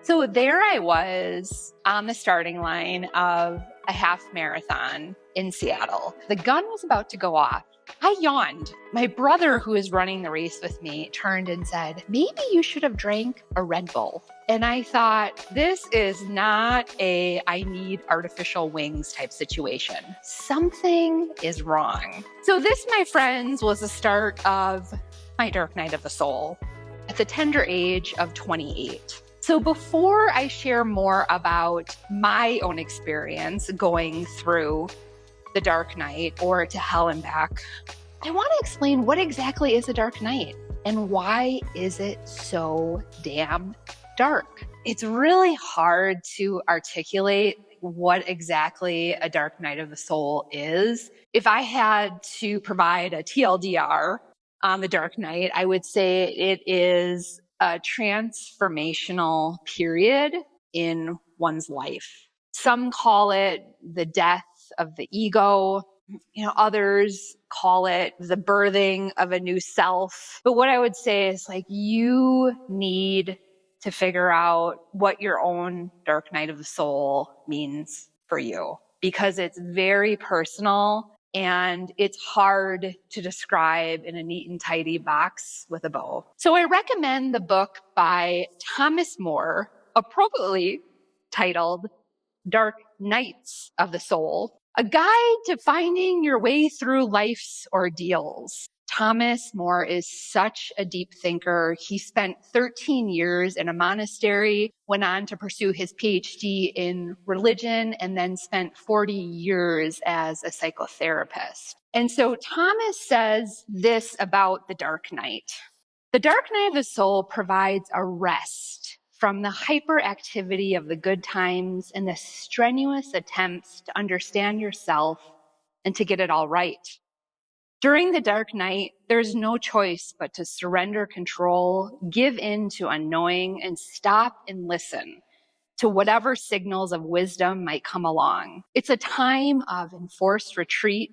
So there I was on the starting line of a half marathon in Seattle. The gun was about to go off. I yawned. My brother, who was running the race with me, turned and said, "Maybe you should have drank a Red Bull." And I thought, this is not a I need artificial wings type situation. Something is wrong. So this, my friends, was the start of my dark night of the soul at the tender age of 28. So before I share more about my own experience going through the dark night or to hell and back, I want to explain what exactly is a dark night and why is it so damn dark. It's really hard to articulate what exactly a dark night of the soul is. If I had to provide a TLDR on the dark night, I would say it is a transformational period in one's life. Some call it the death of the ego. Others call it the birthing of a new self. But what I would say is you need to figure out what your own dark night of the soul means for you, because it's very personal and it's hard to describe in a neat and tidy box with a bow. So I recommend the book by Thomas More, appropriately titled Dark Nights of the Soul, a guide to finding your way through life's ordeals. Thomas More is such a deep thinker. He spent 13 years in a monastery, went on to pursue his PhD in religion, and then spent 40 years as a psychotherapist. And so Thomas says this about the dark night. The dark night of the soul provides a rest from the hyperactivity of the good times and the strenuous attempts to understand yourself and to get it all right. During the dark night, there's no choice but to surrender control, give in to unknowing, and stop and listen to whatever signals of wisdom might come along. It's a time of enforced retreat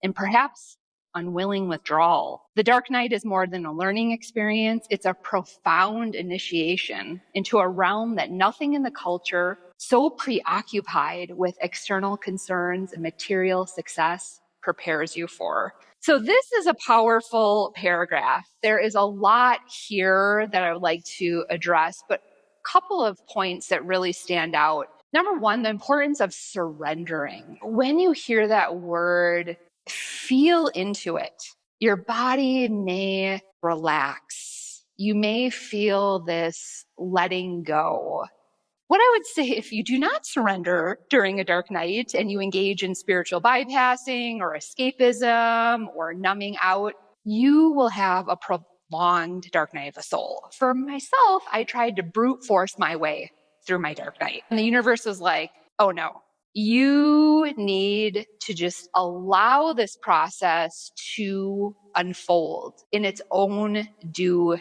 and perhaps unwilling withdrawal. The dark night is more than a learning experience. It's a profound initiation into a realm that nothing in the culture, so preoccupied with external concerns and material success, prepares you for. So this is a powerful paragraph. There is a lot here that I would like to address, but a couple of points that really stand out. Number one, the importance of surrendering. When you hear that word, feel into it. Your body may relax. You may feel this letting go. What I would say, if you do not surrender during a dark night and you engage in spiritual bypassing or escapism or numbing out, you will have a prolonged dark night of the soul. For myself, I tried to brute force my way through my dark night. And the universe was like, oh no, you need to just allow this process to unfold in its own due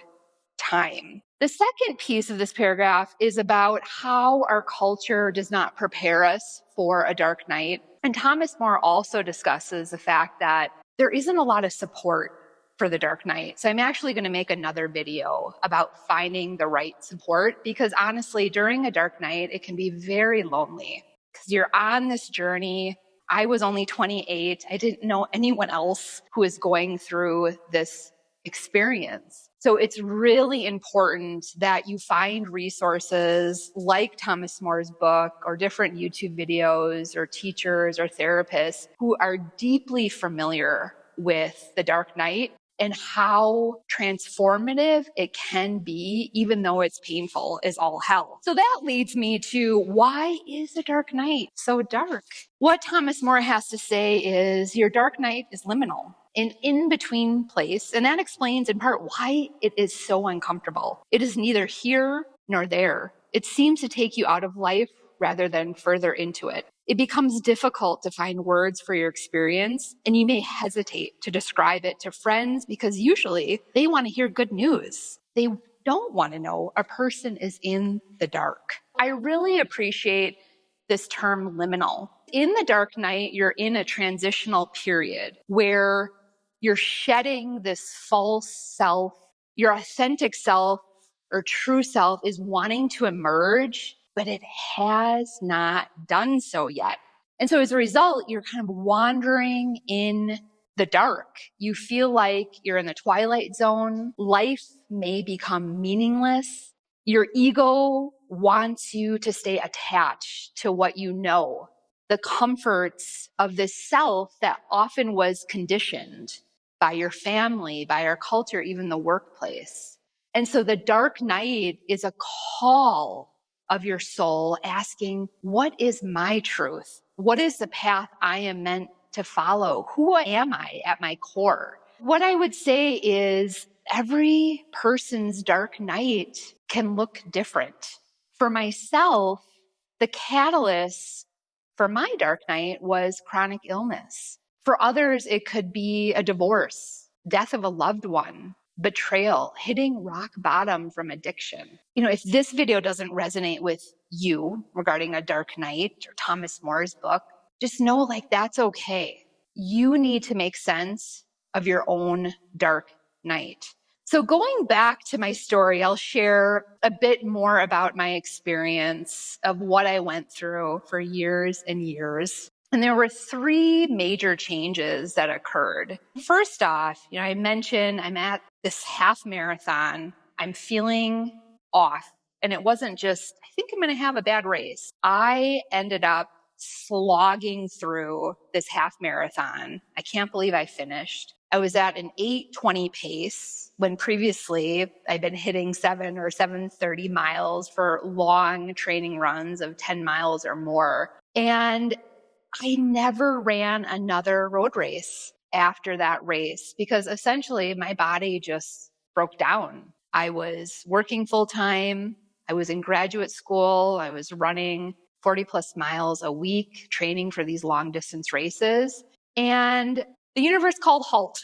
time. The second piece of this paragraph is about how our culture does not prepare us for a dark night. And Thomas More also discusses the fact that there isn't a lot of support for the dark night. So I'm actually going to make another video about finding the right support, because honestly, during a dark night, it can be very lonely because you're on this journey. I was only 28. I didn't know anyone else who was going through this experience. So it's really important that you find resources like Thomas More's book or different YouTube videos or teachers or therapists who are deeply familiar with the dark night and how transformative it can be, even though it's painful as all hell. So that leads me to, why is the dark night so dark? What Thomas More has to say is your dark night is liminal, an in-between place, and that explains in part why it is so uncomfortable. It is neither here nor there. It seems to take you out of life rather than further into it. It becomes difficult to find words for your experience, and you may hesitate to describe it to friends because usually they want to hear good news. They don't want to know a person is in the dark. I really appreciate this term liminal. In the dark night, you're in a transitional period where you're shedding this false self. Your authentic self or true self is wanting to emerge, but it has not done so yet. And so as a result, you're kind of wandering in the dark. You feel like you're in the twilight zone. Life may become meaningless. Your ego wants you to stay attached to what you know, the comforts of this self that often was conditioned by your family, by our culture, even the workplace. And so the dark night is a call of your soul asking, what is my truth? What is the path I am meant to follow? Who am I at my core? What I would say is every person's dark night can look different. For myself, the catalyst for my dark night was chronic illness. For others, it could be a divorce, death of a loved one, betrayal, hitting rock bottom from addiction. If this video doesn't resonate with you regarding a dark night or Thomas More's book, just know that's okay. You need to make sense of your own dark night. So going back to my story, I'll share a bit more about my experience of what I went through for years and years. And there were 3 major changes that occurred. First off, I mentioned I'm at this half marathon. I'm feeling off. And it wasn't just, I think I'm going to have a bad race. I ended up slogging through this half marathon. I can't believe I finished. I was at an 8:20 pace when previously I'd been hitting 7 or 7:30 miles for long training runs of 10 miles or more. And I never ran another road race after that race because essentially my body just broke down. I was working full time. I was in graduate school. I was running 40 plus miles a week, training for these long distance races. And the universe called halt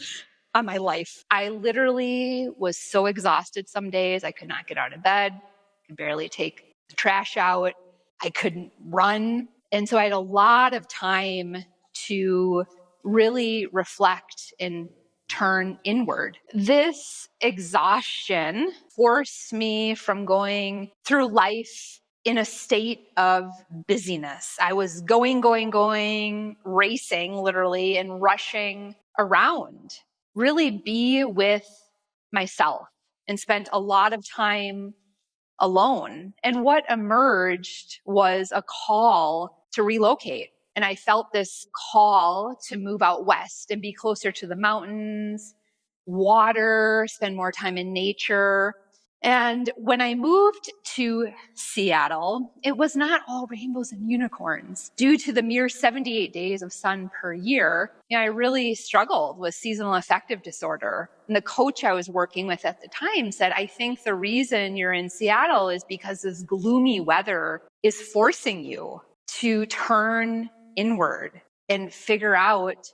on my life. I literally was so exhausted some days. I could not get out of bed, could barely take the trash out. I couldn't run. And so I had a lot of time to really reflect and turn inward. This exhaustion forced me from going through life in a state of busyness. I was going, racing literally and rushing around, really be with myself, and spent a lot of time alone. And what emerged was a call to relocate. And I felt this call to move out west and be closer to the mountains, water, spend more time in nature. And when I moved to Seattle, it was not all rainbows and unicorns. Due to the mere 78 days of sun per year, I really struggled with seasonal affective disorder. And the coach I was working with at the time said, I think the reason you're in Seattle is because this gloomy weather is forcing you to turn inward and figure out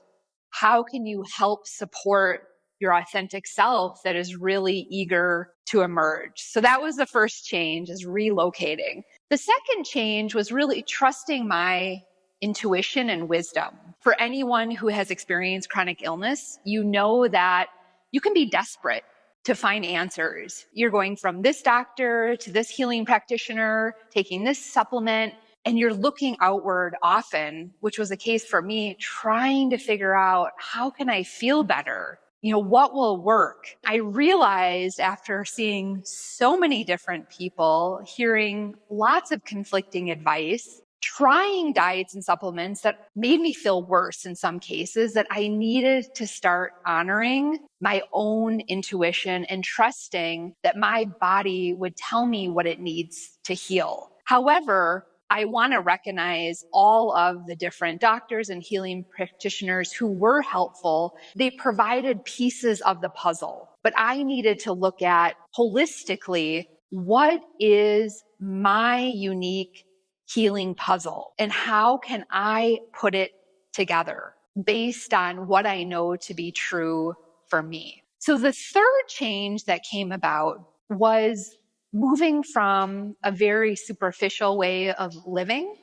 how can you help support your authentic self that is really eager to emerge. So that was the first change, is relocating. The second change was really trusting my intuition and wisdom. For anyone who has experienced chronic illness, you know that you can be desperate to find answers. You're going from this doctor to this healing practitioner, taking this supplement, and you're looking outward often, which was the case for me, trying to figure out, how can I feel better? What will work? I realized after seeing so many different people, hearing lots of conflicting advice, trying diets and supplements that made me feel worse in some cases, that I needed to start honoring my own intuition and trusting that my body would tell me what it needs to heal. However, I want to recognize all of the different doctors and healing practitioners who were helpful. They provided pieces of the puzzle, but I needed to look at holistically, what is my unique healing puzzle and how can I put it together based on what I know to be true for me. So the third change that came about was moving from a very superficial way of living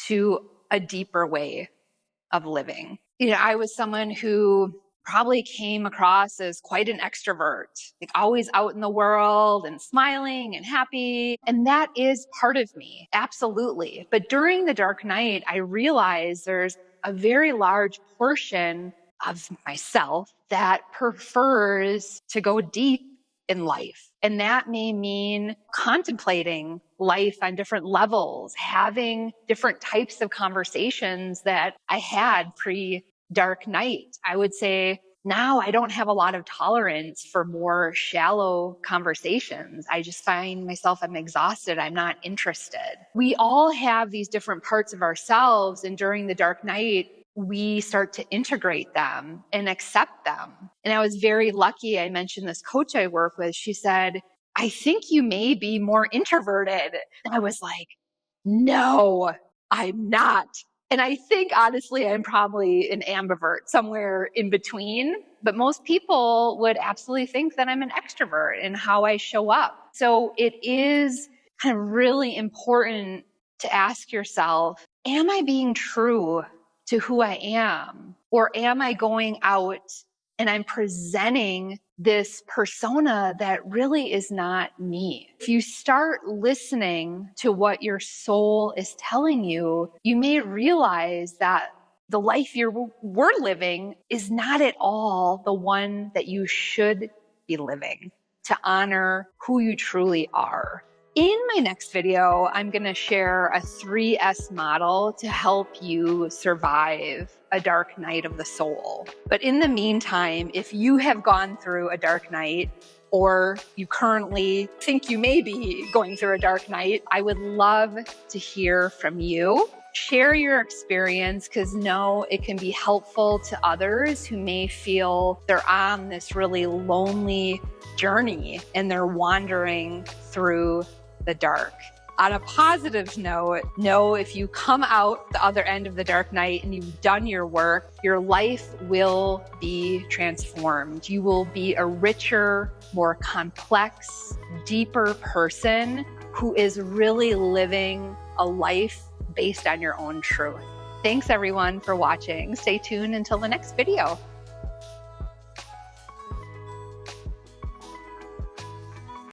to a deeper way of living. I was someone who probably came across as quite an extrovert, like always out in the world and smiling and happy. And that is part of me, absolutely. But during the dark night, I realized there's a very large portion of myself that prefers to go deep in life. And that may mean contemplating life on different levels, having different types of conversations that I had pre-dark night. I would say now I don't have a lot of tolerance for more shallow conversations. I just find myself, I'm exhausted. I'm not interested. We all have these different parts of ourselves. And during the dark night, we start to integrate them and accept them. And I was very lucky. I mentioned this coach I work with. She said, I think you may be more introverted. And I was like, no, I'm not. And I think honestly, I'm probably an ambivert, somewhere in between. But most people would absolutely think that I'm an extrovert in how I show up. So it is kind of really important to ask yourself, am I being true to who I am? Or am I going out and I'm presenting this persona that really is not me? If you start listening to what your soul is telling you, you may realize that the life we're living is not at all the one that you should be living to honor who you truly are. In my next video, I'm going to share a 3S model to help you survive a dark night of the soul. But in the meantime, if you have gone through a dark night, or you currently think you may be going through a dark night, I would love to hear from you. Share your experience, because know it can be helpful to others who may feel they're on this really lonely journey and they're wandering through the dark. On a positive note, know if you come out the other end of the dark night and you've done your work, your life will be transformed. You will be a richer, more complex, deeper person who is really living a life based on your own truth. Thanks everyone for watching. Stay tuned until the next video.